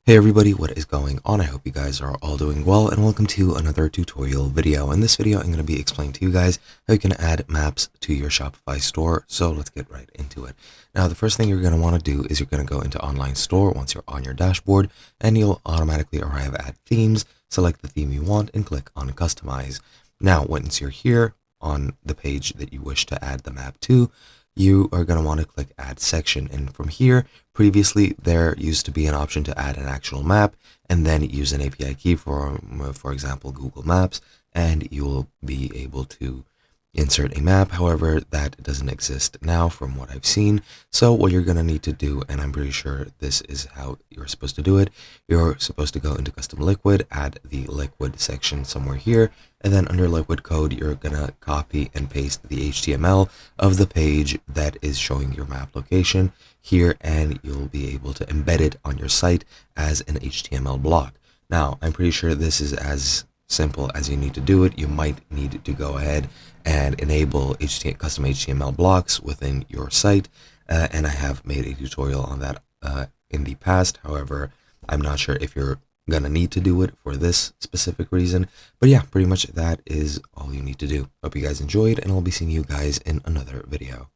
Hey everybody, what is going on? I hope you guys are all doing well, and welcome to another tutorial video. In this video, I'm going to be explaining to you guys how you can add maps to your Shopify store. So let's get right into it. Now, the first thing you're going to want to do is you're going to go into online store once you're on your dashboard, and you'll automatically arrive at themes, select the theme you want, and click on customize. Now, once you're here on the page that you wish to add the map to, you are going to want to click add section, and from here, previously there used to be an option to add an actual map and then use an API key for example, Google Maps, and you'll be able to insert a map. However, that doesn't exist now from what I've seen. So what you're going to need to do, and I'm pretty sure this is how you're supposed to do it, you're supposed to go into custom liquid, add the liquid section somewhere here, and then under liquid code, you're going to copy and paste the HTML of the page that is showing your map location here, and you'll be able to embed it on your site as an HTML block. Now, I'm pretty sure this is as simple as you need to do it. You might need to go ahead and enable custom HTML blocks within your site, and I have made a tutorial on that in the past. However, I'm not sure if you're gonna need to do it for this specific reason, but yeah, pretty much that is all you need to do. Hope you guys enjoyed, and I'll be seeing you guys in another video.